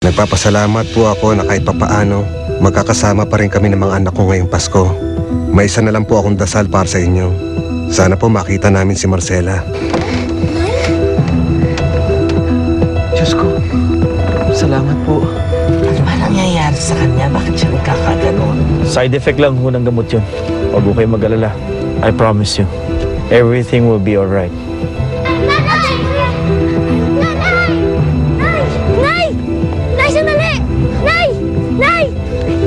Nagpapasalamat po ako na kahit papaano, magkakasama pa rin kami ng mga anak ko ngayong Pasko. May isa na lang po akong dasal para sa inyo. Sana po makita namin si Marcela. Diyos ko, salamat po. Ano ba nangyayari sa kanya? Bakit siya nagkakaganon? Side effect lang ho ng gamot yun. Huwag ko kayo mag-alala. I promise you, everything will be alright. Nay, sandali! Nay! Nay!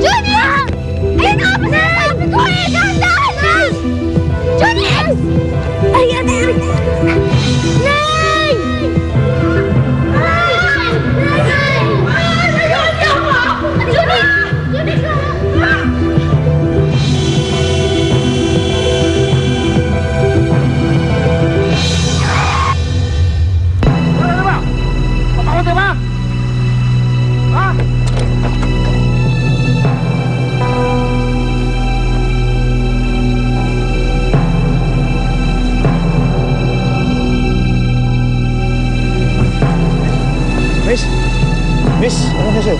Junior! Ayun nga pa sinasabi ko eh! Dahan-dahan! Nay! Junior! Ay, ate! Nay! Nay! Junior! Miss, ano na sa'yo?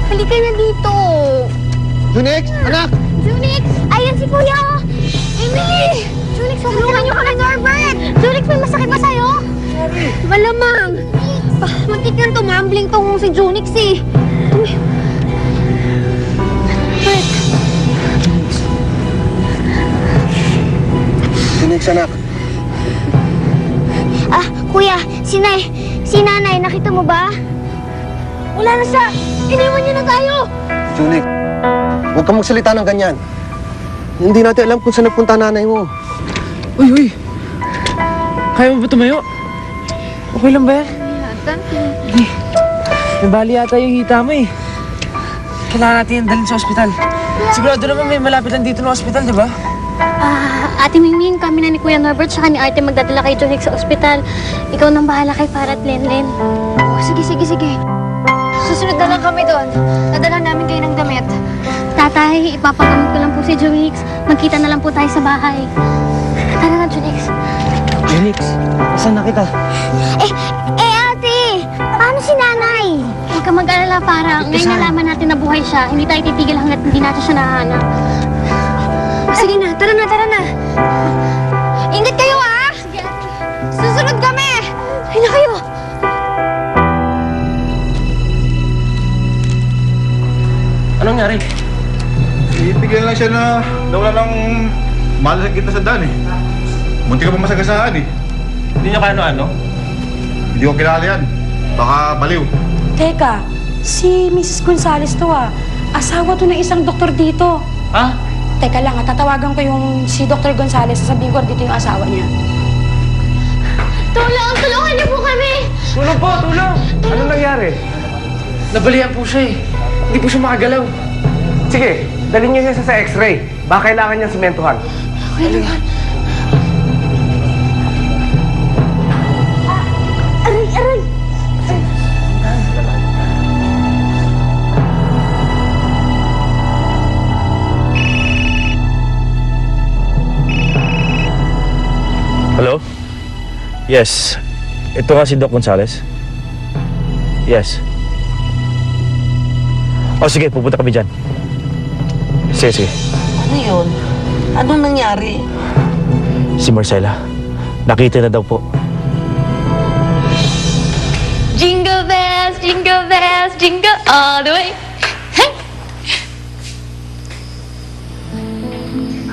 Halika na dito. Junix, anak! Junix! Ayan si Kuya! Emily! Junix, tulungan niyo kami, Norbert! Junix, may masakit ba sa'yo? Sorry. Malamang. Muntik nang tumambling tong si Junix eh. Norbert. Junix, anak. Kuya, si nanay, nakita mo ba? Wala na siya! Iniwan niya na tayo! Junix, huwag kang magsalita ng ganyan. Hindi natin alam kung saan nagpunta nanay mo. Uy! Kaya mo ba tumayo? Okay lang ba yan? Hindi. Nabali yata yung hita mo eh. Kailangan natin yung dalhin sa ospital. Sigurado naman may malapit lang dito ng ospital, di ba? Ate Mingming, kami na ni Kuya Norbert tsaka ni Ate magdadala kay Junix sa ospital. Ikaw nang bahala kay Farah at Lenlen. Sige. Susunod na lang kami doon. Dadala namin kayo ng damit. Tatay, ipapagamot ko lang po si Junix. Magkita na lang po tayo sa bahay. Tara na, Junix. Junix, saan na kita? Ate! Paano si nanay? Huwag ka mag-alala, Farah. Ngayon nalaman natin na buhay siya. Hindi tayo titigil hanggat hindi natin siya nahanap. Sige na, tara na. Ingat kayo, ha? Sige, ate. Susunod kami! Ay na kayo! Anong nangyari? Ibigyan lang siya na nawala ng mahal sa kita sa daan eh. Munti ka pa masagasaan eh. Hindi niyo kaya ano? Hindi ko kilala yan. Baka baliw. Teka, si Mrs. Gonzales to Asawa to ng isang doktor dito. Ha? Teka lang, tatawagan ko yung si Dr. Gonzales. Sasabihin ko dito yung asawa niya. Tulungan niyo po kami! Tulong po, tulong! Anong nangyari? Nabalian po siya eh. Hindi po siya makagalaw. Sige, dalhin niyo siya sa x-ray. Baka kailangan niyang sementuhan. Okay naman. Aray! Hello? Yes. Ito nga si Doc Gonzales. Yes. Sige, pupunta kami dyan. Sige. Ano yun? Anong nangyari? Si Marcela, nakita na daw po. Jingle bells, jingle all the way. Hey!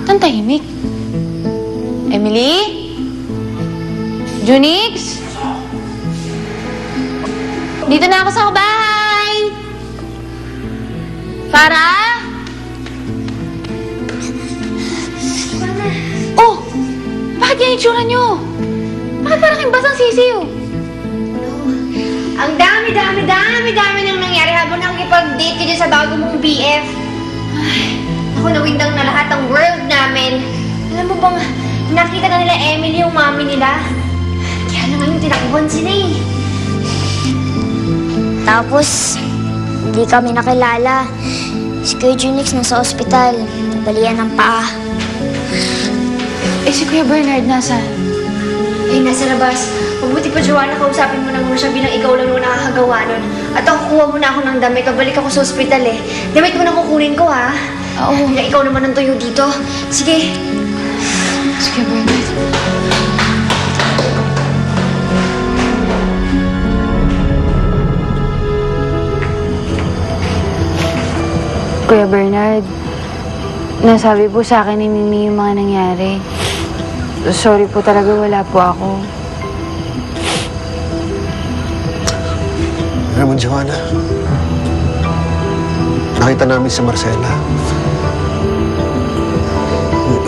Ang tahimik. Emily? Junix? Dito na ako sa bahay. Farah? itsura niyo? Bakit parang kayong basang sisiw? Ang dami nang nangyari habang nakikipag-date ka dyan sa bago mong BF. Ay, ako nawindang na lahat ng world namin. Alam mo bang, nakita na nila Emily yung mami nila. Kaya na ngayon tinakuhan sila eh. Tapos, hindi kami nakilala. Si Kuya Junix nasa ospital. Nabalian ng paa. Eh, si Kuya Bernard nasaan? Eh, nasa labas. Mabuti pa, Joanna, kausapin mo na muna siya bilang ikaw lang naman nakakagawa nun. At ako, kuha muna ako ng damit. Pabalik ako sa ospital eh. Damit mo na kukunin ko, ha? Oo. Ikaw naman ang tuyo dito. Sige. Si Kuya Bernard. Kuya Bernard, nasabi po sa akin ni Mimi yung mga nangyari. Sorry po talaga, wala po ako. Alam mo, Joanna, nakita namin si Marcela.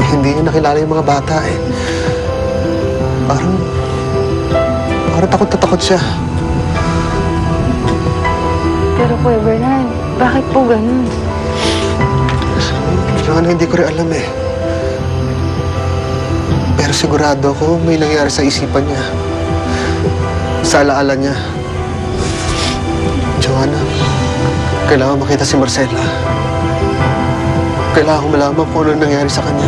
Hindi niya nakilala yung mga bata eh. Parang takot na takot siya. Pero Kuya Bernard, bakit po ganun? Joanna, hindi ko rin alam eh. Pero sigurado ako may nangyari sa isipan niya. Sa alaala niya. Joanna, kailangan makita si Marcela. Kailangan ko malaman kung ano nangyari sa kanya.